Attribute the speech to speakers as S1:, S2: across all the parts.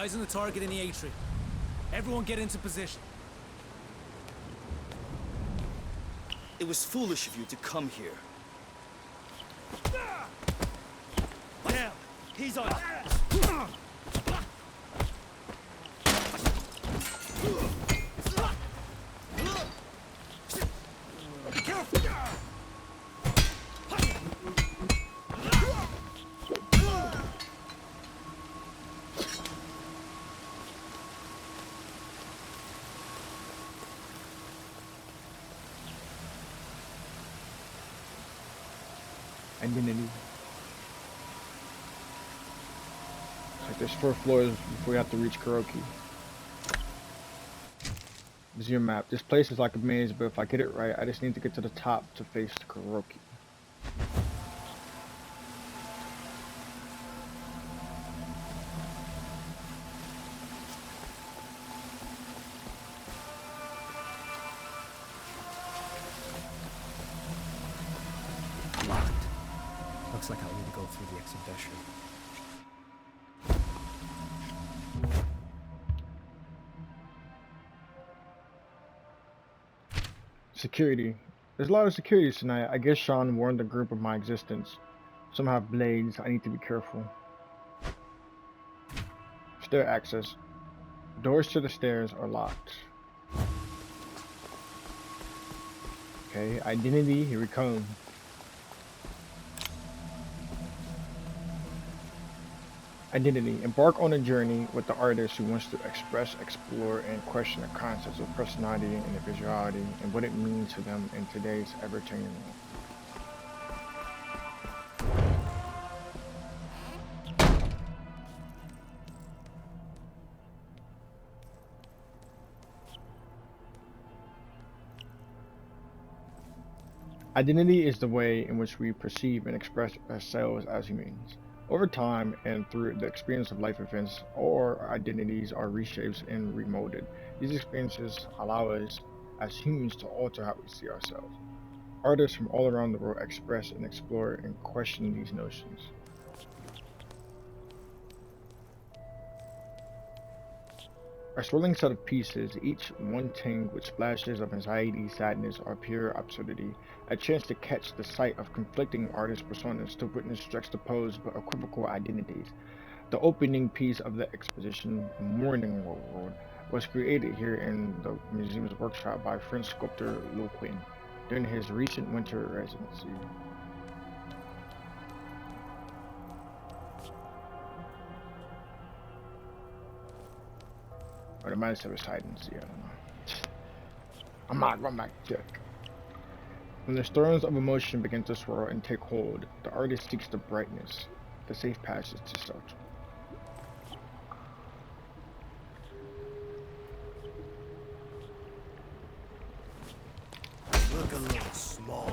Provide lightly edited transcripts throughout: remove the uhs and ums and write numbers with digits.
S1: Eyes on the target in the atrium. Everyone get into position.
S2: It was foolish of you to come here. Damn! He's on.
S3: Identity. Like there's 4 floors before you have to reach Kuroki. This is your map. This place is like a maze, but if I get it right, I just need to get to the top to face Kuroki.
S1: Looks like I'll need to go through the exhibition.
S3: Security. There's a lot of security tonight. I guess Sean warned the group of my existence. Some have blades. I need to be careful. Stair access. Doors to the stairs are locked. Okay, identity. Here we come. Identity. Embark on a journey with the artist who wants to express, explore, and question the concepts of personality and individuality and what it means to them in today's ever-changing world. Identity is the way in which we perceive and express ourselves as humans. Over time and through the experience of life events, our identities are reshaped and remolded. These experiences allow us as humans to alter how we see ourselves. Artists from all around the world express and explore and question these notions. A swirling set of pieces, each one tinged with splashes of anxiety, sadness, or pure absurdity, a chance to catch the sight of conflicting artist personas, to witness juxtaposed but equivocal identities. The opening piece of the exposition, Morning World, was created here in the museum's workshop by French sculptor Lu Quinn during his recent winter residency. Or the mindset was hide and see, I don't know. I'm not run back check. When the storms of emotion begin to swirl and take hold, the artist seeks the brightness, the safe passage to shelter.
S2: Look a little small.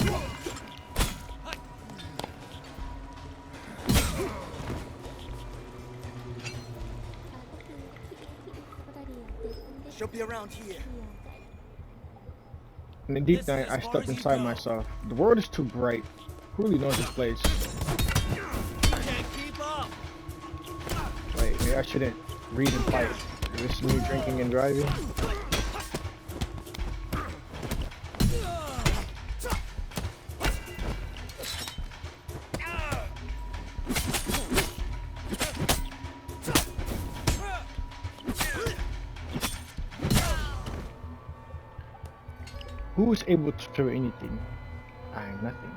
S2: She'll be around here.
S3: In the deep night, I stepped inside myself. The world is too bright. Who really knows this place?
S2: Can't keep up.
S3: Wait, maybe I shouldn't read and fight. Is this me drinking and driving? Who is able to feel anything? I am nothing.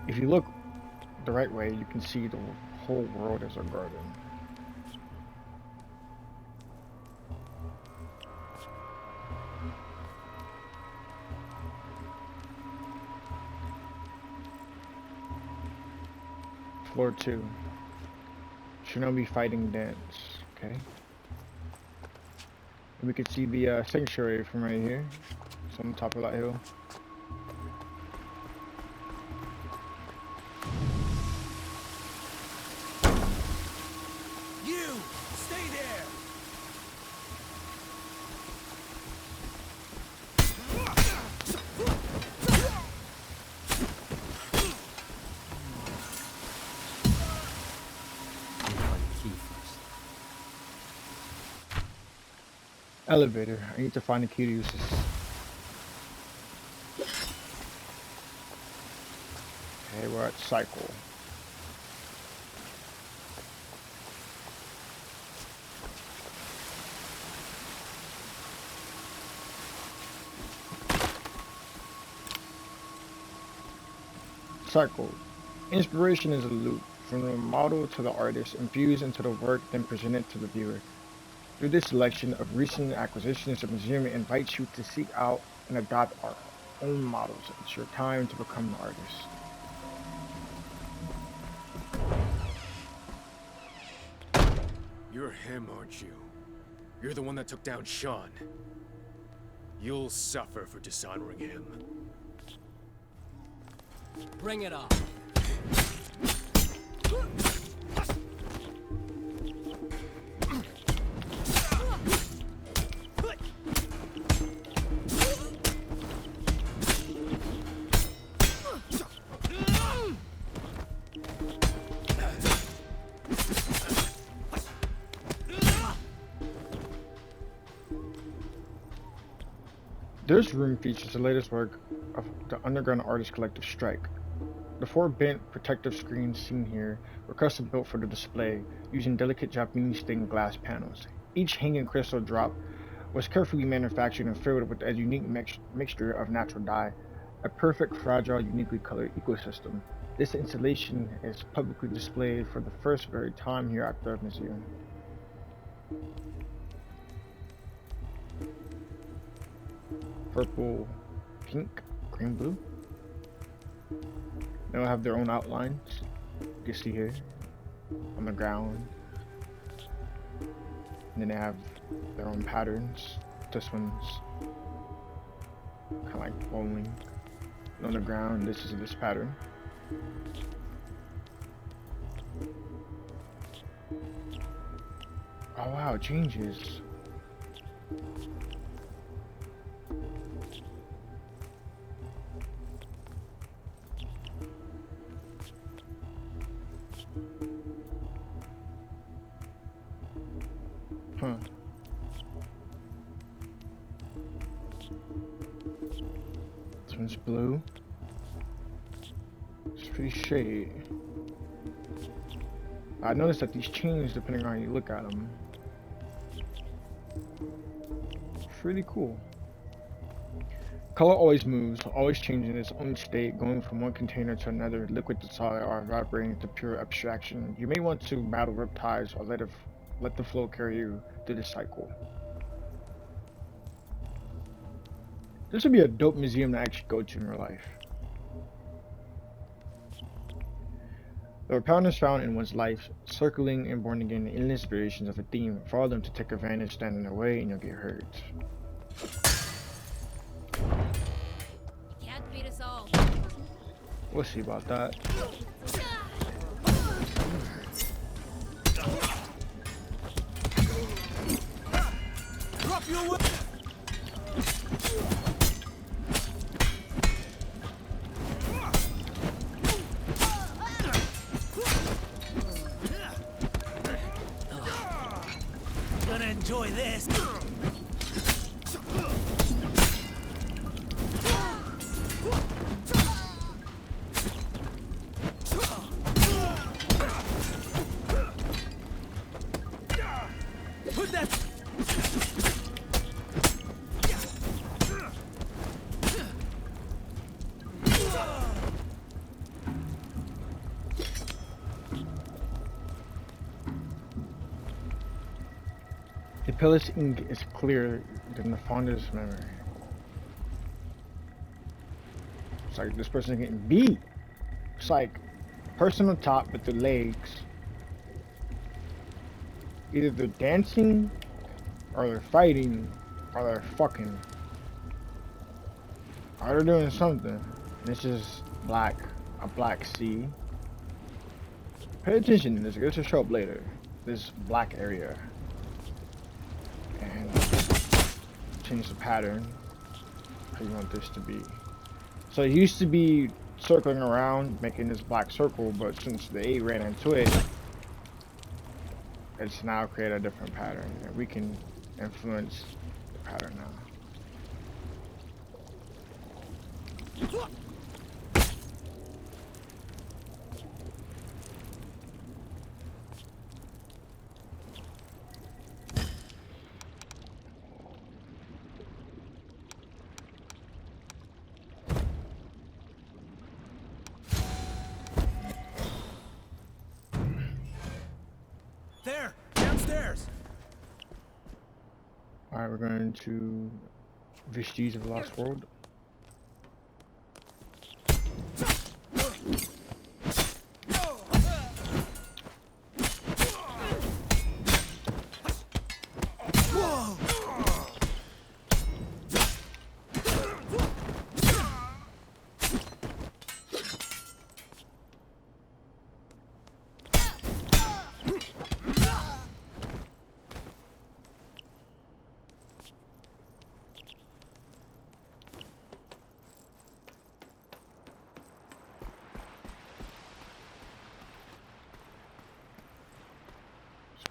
S3: If you look the right way, you can see the whole world as a garden. Floor 2. Shinobi fighting dance. Okay. And we can see the sanctuary from right here. It's on the top of that hill.
S2: You stay there.
S3: Elevator. I need to find the key to use this. Okay, we're at cycle. Cycle. Inspiration is a loop, from the model to the artist, infused into the work, then presented to the viewer. Through this selection of recent acquisitions, the museum invites you to seek out and adopt our own models. It's your time to become an artist.
S4: You're him, aren't you? You're the one that took down Sean. You'll suffer for dishonoring him.
S1: Bring it on.
S3: This room features the latest work of the underground artist collective Strike. The 4 bent protective screens seen here were custom built for the display, using delicate Japanese stained glass panels. Each hanging crystal drop was carefully manufactured and filled with a unique mixture of natural dye, a perfect, fragile, uniquely colored ecosystem. This installation is publicly displayed for the first very time here at the museum. Purple, pink, green, blue. They'll have their own outlines. You can see here on the ground. And then they have their own patterns. This one's kind of like bowling. And on the ground, this is this pattern. Oh wow, it changes. Huh. This one's blue. It's pretty shady. I noticed that these change depending on how you look at them. Pretty cool. Color always moves, always changing its own state, going from one container to another, liquid to solid, or vibrating to pure abstraction. You may want to battle riptides or let the flow carry you through the cycle. This would be a dope museum to actually go to in real life. There are patterns found in one's life, circling and born again, endless variations of a theme. Follow them to take advantage, stand in their way, and you'll get hurt.
S5: Can't beat us all.
S3: We'll see about that.
S1: Drop your weapon! Gonna enjoy this. Put that.
S3: The pillar's ink is clearer than the fondest memory. It's like this person getting beat. It's like person on top with the legs. Either they're dancing, or they're fighting, or they're fucking. Or they're doing something. This is black, a black sea. Pay attention to this, this will show up later. This black area. And change the pattern. How you want this to be. So it used to be circling around, making this black circle, but since the 8 ran into it, it's now created a different pattern. And we can influence pattern now.
S1: There! Downstairs!
S3: Alright, we're going to Vestige of the Lost World.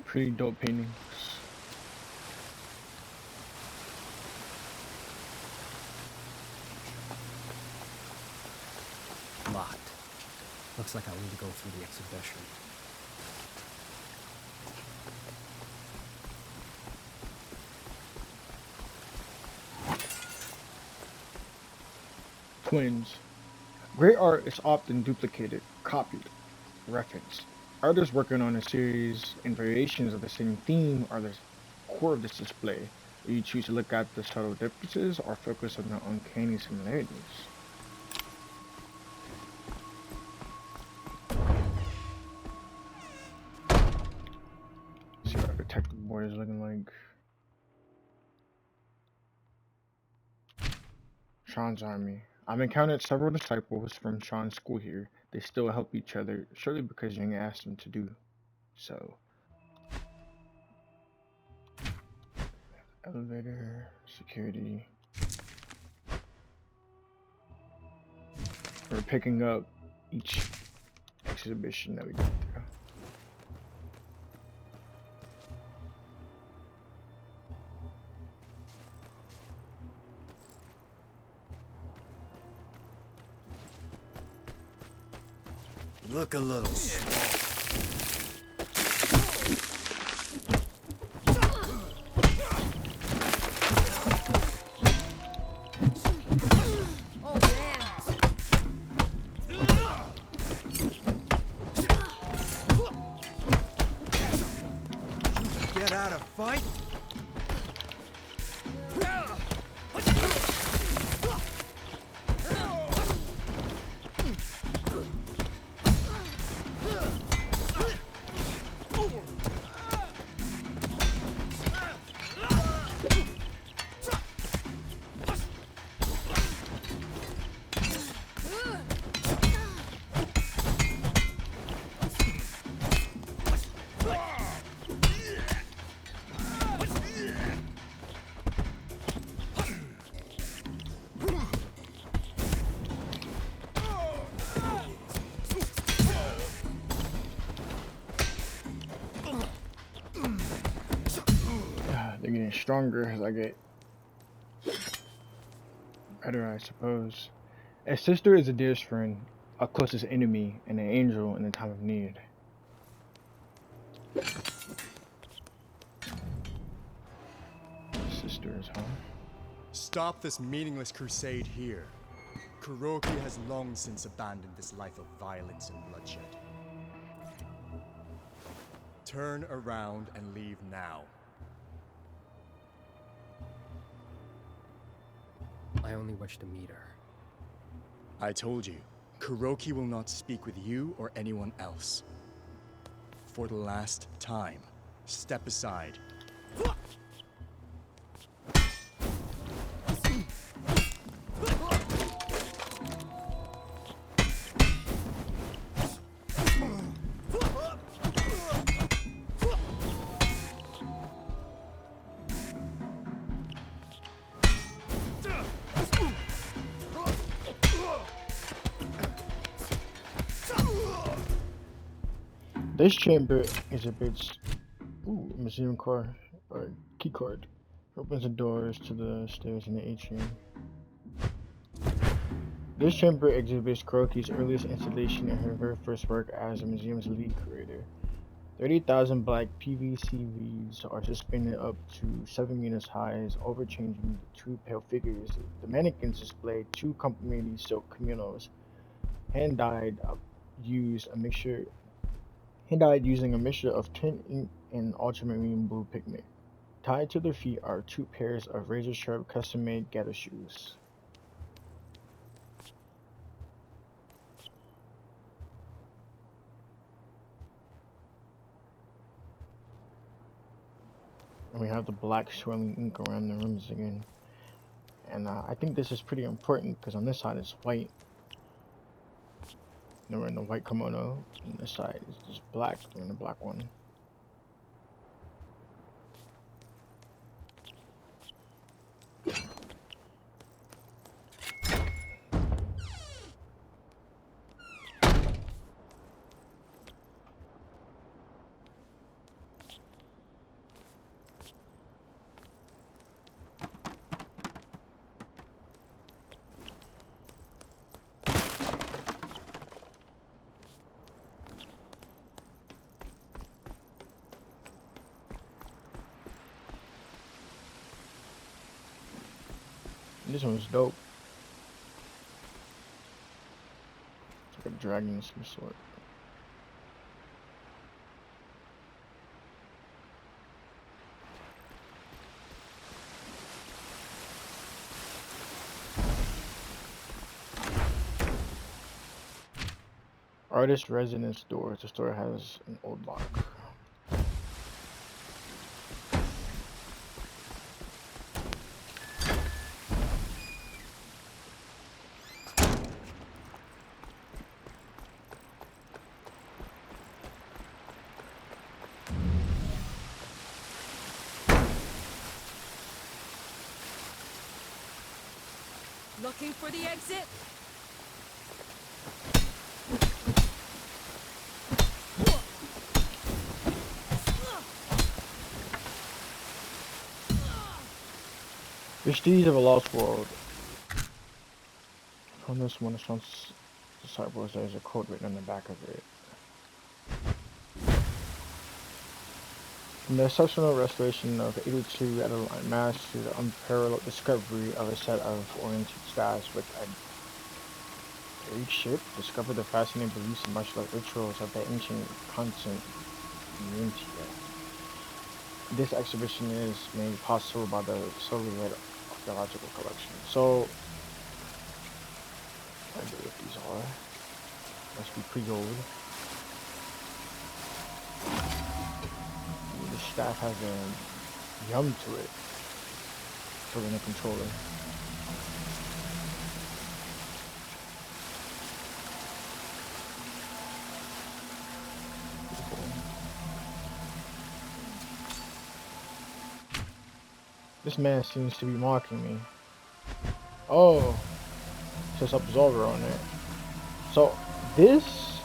S3: Pretty dope paintings.
S1: Locked. Looks like I'll need to go through the exhibition.
S3: Twins. Great art is often duplicated, copied, referenced. Artists working on a series and variations of the same theme are the core of this display. Do you choose to look at the subtle differences or focus on the uncanny similarities? Let's see what our detective board is looking like. Sean's army. I've encountered several disciples from Sean's school here. They still help each other, surely because Yang asked them to do so. Elevator, security. We're picking up each exhibition that we go through.
S2: Look a little small.
S5: Oh man.
S2: Get out of fight?
S3: They're getting stronger as I get better, I suppose. A sister is a dearest friend, a closest enemy, and an angel in the time of need. Sisters, huh?
S6: Stop this meaningless crusade here. Kuroki has long since abandoned this life of violence and bloodshed. Turn around and leave now.
S1: I only wish to meet her.
S6: I told you, Kuroki will not speak with you or anyone else. For the last time, step aside.
S3: This chamber is a bit. Ooh, museum card, key card. Opens the doors to the stairs in the atrium. This chamber exhibits Kuroki's earliest installation and her very first work as the museum's lead curator. 30,000 black PVC leaves are suspended up to 7 meters high as overchanging the two pale figures. The mannequins display two complementary silk kimonos, hand-dyed using a mixture of tint ink and ultramarine blue pigment. Tied to their feet are two pairs of razor-sharp custom-made gator shoes. And we have the black swirling ink around the rims again. And I think this is pretty important because on this side it's white. And we're in the white kimono. And this side is just black. We're in the black one. This one's dope. It's like a dragon of some sort. Artist residence door. The store has an old lock.
S5: Looking for the exit?
S3: Vestige of a Lost World. On this one, it's on the sideboards. There's a code written on the back of it. From the exceptional restoration of 82 Adeline Mass to the unparalleled discovery of a set of oriented stars with a great ship, discover the fascinating beliefs and martial art rituals of the ancient continent Uintia. This exhibition is made possible by the Soviet Archaeological Collection. So, I wonder what these are. Must be pretty old. The staff has a yum to it. For the controller. This man seems to be mocking me. Oh, it says Absolver on it. So this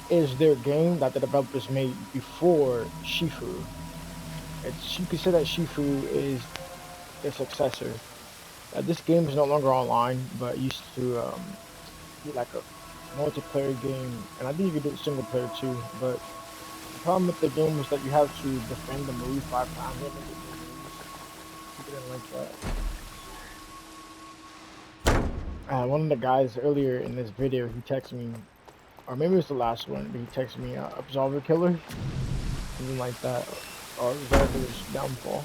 S3: is their game that the developers made before Sifu. You could say that Sifu is their successor. This game is no longer online, but used to be like a multiplayer game, and I think you could do it single player too. But the problem with the game is that you have to defend the move 5 times. Like that. One of the guys earlier in this video, he texted me, or maybe it was the last one, but he texted me Absolver Killer, something like that, or Absolver's Downfall.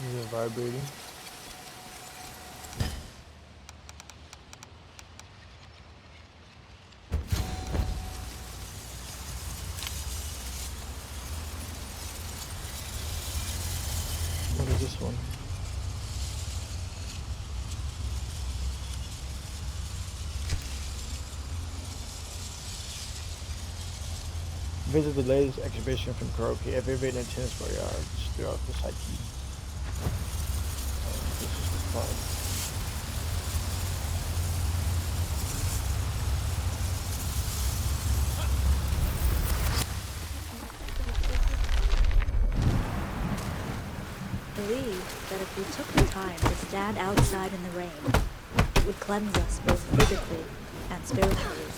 S3: These are vibrating. What is this one? Visit the latest exhibition from Kuroki at Vivid and Tennis Yards throughout the psyche. This is the fun.
S7: believed that if we took the time to stand outside in the rain, it would cleanse us both physically and spiritually.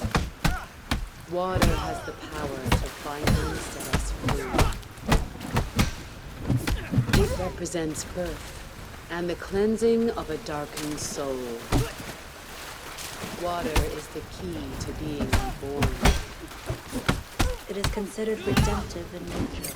S5: Water has the power to finally set us free. It represents birth and the cleansing of a darkened soul. Water is the key to being reborn.
S7: It is considered redemptive in nature.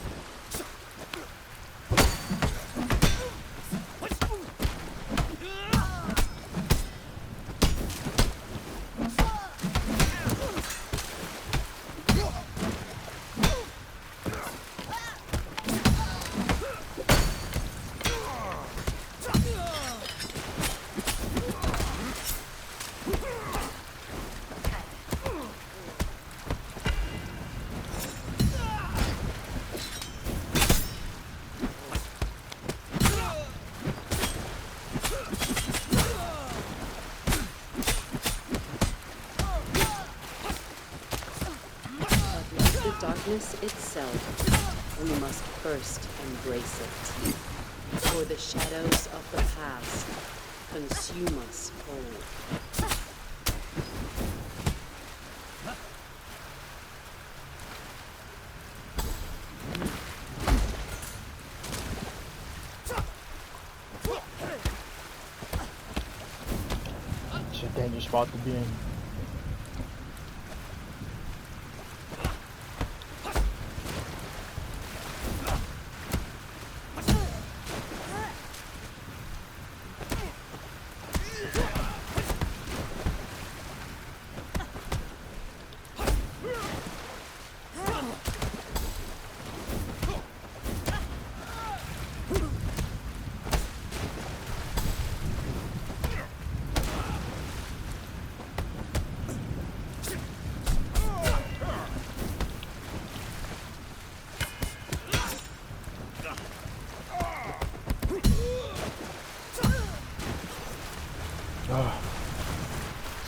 S5: Darkness itself, we must first embrace it. For the shadows of the past consume us whole.
S3: It's a dangerous spot to be in.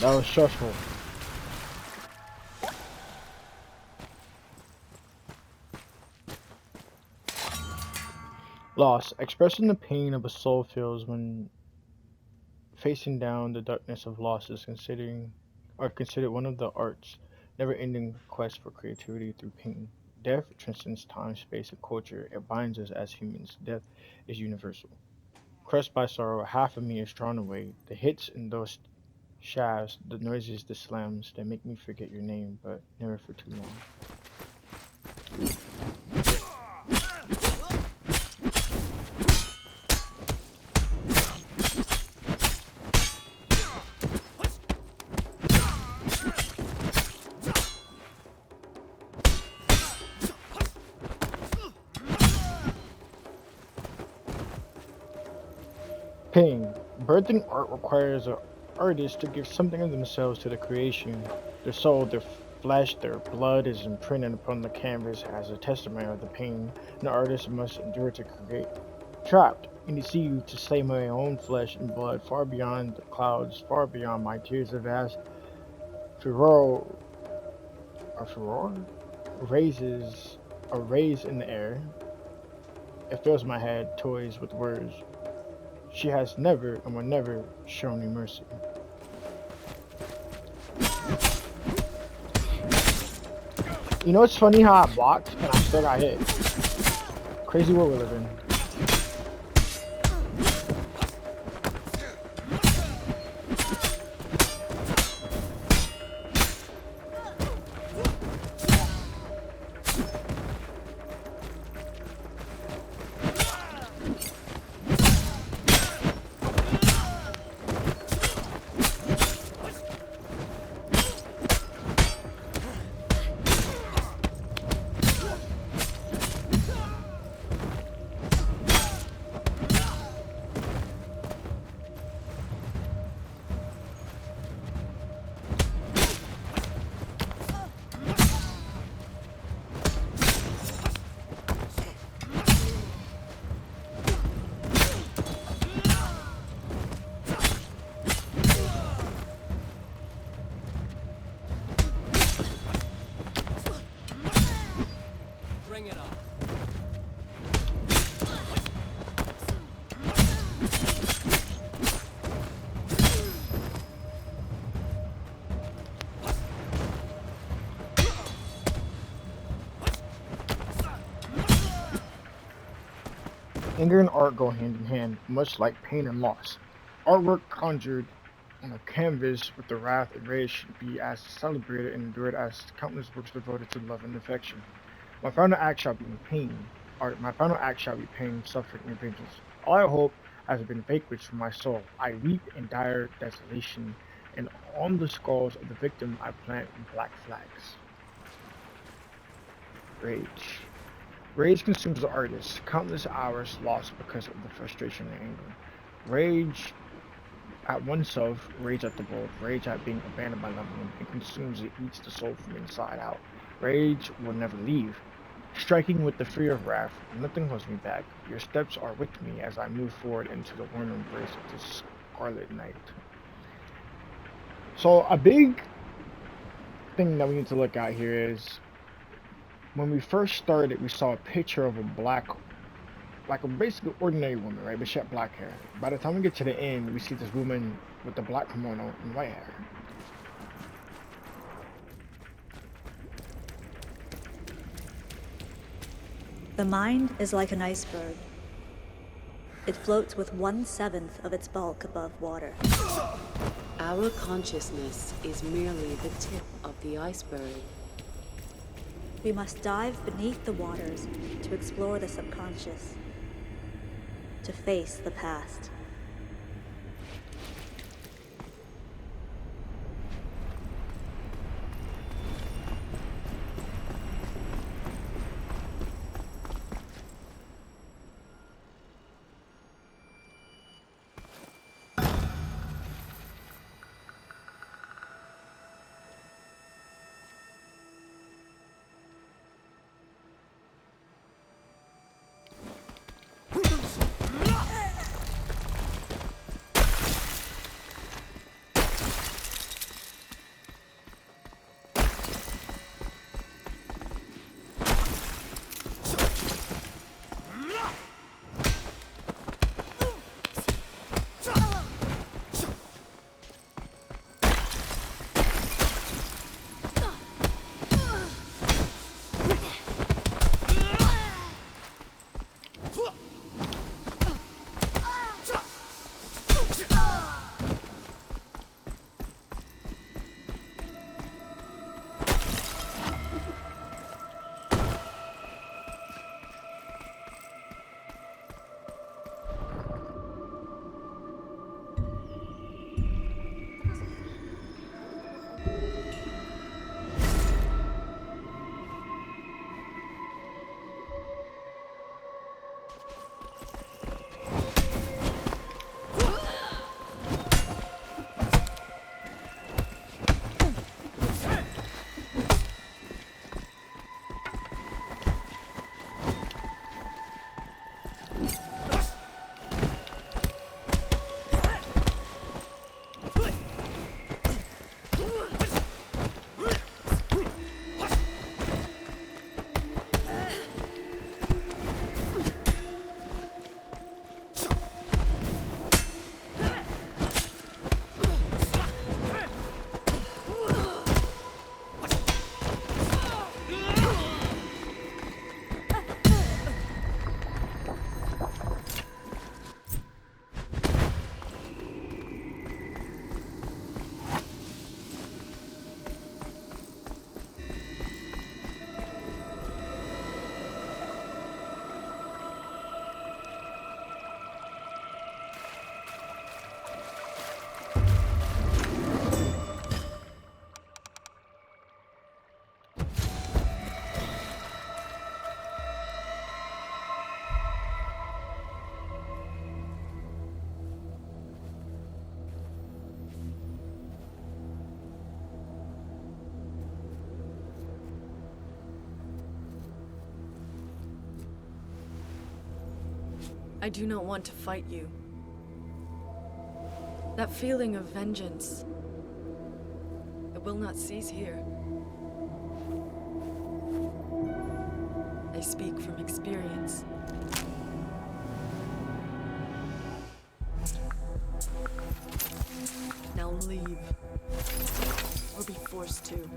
S3: That was stressful. Loss. Expressing the pain of a soul feels when facing down the darkness of loss is considered one of the arts, never-ending quest for creativity through pain. Death transcends time, space, and culture. It binds us as humans. Death is universal. Crushed by sorrow, half of me is drawn away. The hits in those shafts, the noises, the slams, they make me forget your name, but never for too long. Pain. Birthing art requires an artist to give something of themselves to the creation. Their soul, their flesh, their blood is imprinted upon the canvas as a testament of the pain the artist must endure to create. Trapped in the sea to slay my own flesh and blood, far beyond the clouds, far beyond my tears of vast furore, raises a raise in the air. It fills my head, toys with words. She has never and will never show me mercy. You know it's funny how I blocked and I still got hit. Crazy world we live in. Anger and art go hand in hand, much like pain and loss. Artwork conjured on a canvas with the wrath and rage should be as celebrated and endured as countless works devoted to love and affection. My final act shall be pain, or my final act shall be pain, suffering, and vengeance. All I hope has been vanquished from my soul. I weep in dire desolation, and on the skulls of the victim I plant black flags. Rage. Rage consumes the artist, countless hours lost because of the frustration and anger. Rage at oneself, rage at the world, rage at being abandoned by loved one. It consumes, it eats the soul from inside out. Rage will never leave. Striking with the fear of wrath, nothing holds me back. Your steps are with me as I move forward into the warm embrace of this scarlet night. So a big thing that we need to look at here is when we first started, we saw a picture of a black, like a basically ordinary woman, right? But she had black hair. By the time we get to the end, we see this woman with the black kimono and white hair.
S7: The mind is like an iceberg. It floats with 1/7 of its bulk above water.
S5: Our consciousness is merely the tip of the iceberg.
S7: We must dive beneath the waters to explore the subconscious, to face the past.
S8: I do not want to fight you. That feeling of vengeance, it will not cease here. I speak from experience. Now leave, or be forced to.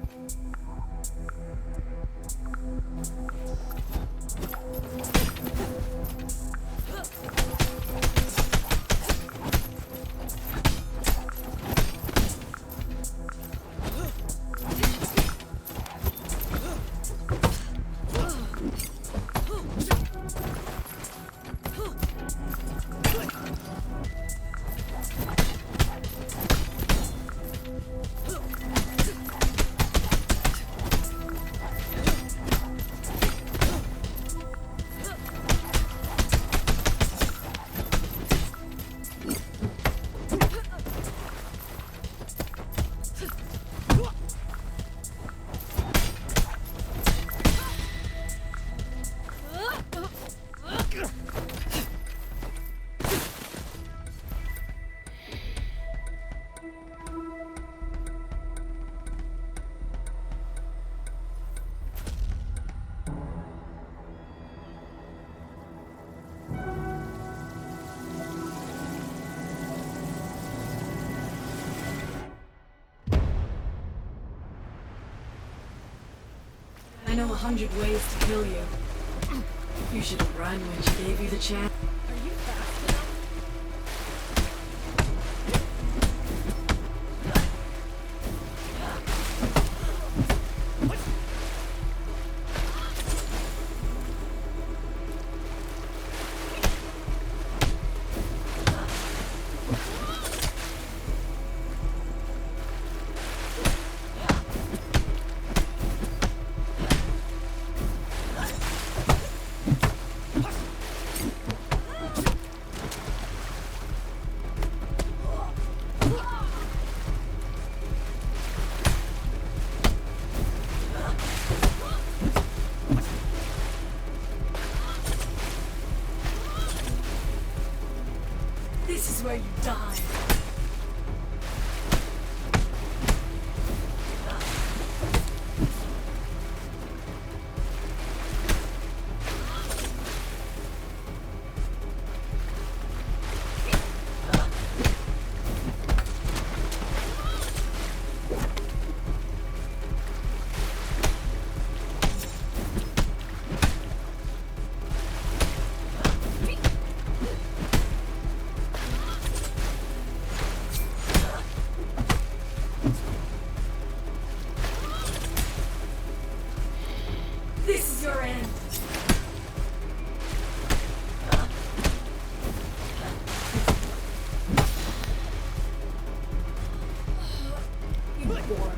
S8: 100 ways to kill you. You should have run when she gave you the chance. Are you fast enough? This is where you die. This is your end. You bore me.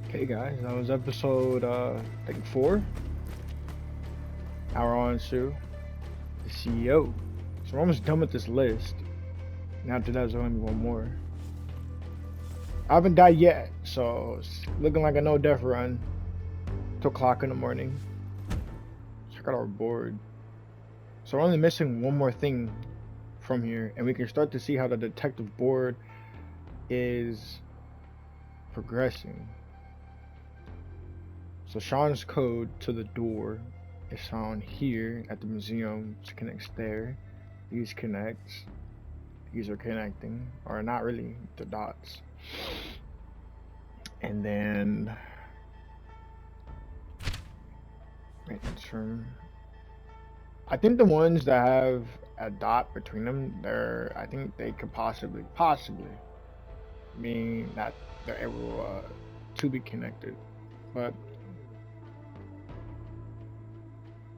S3: Okay guys, that was episode I think 4. Now we're on to the CEO. So we're almost done with this list. And after that, there's only one more. I haven't died yet, so it's looking like a no death run. 2 o'clock in the morning. Check out our board. So we're only missing one more thing from here, and we can start to see how the detective board is progressing. So Sean's code to the door is found here at the museum, which connects there. These connects. These are connecting, or not really, the dots. And then I think the ones that have a dot between them, I think they could possibly mean that they're able to be connected, but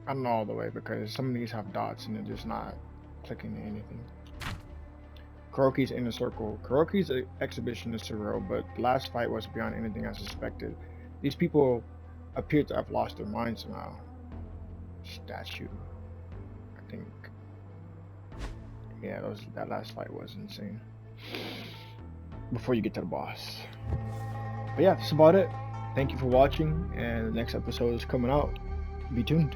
S3: I don't know all the way because some of these have dots and they're just not clicking to anything. Kuroki's inner circle. Kuroki's exhibition is surreal, but the last fight was beyond anything I suspected. These people appear to have lost their minds somehow. Statue, I think. Yeah, that last fight was insane. Before you get to the boss. But yeah, that's about it. Thank you for watching, and the next episode is coming out. Be tuned.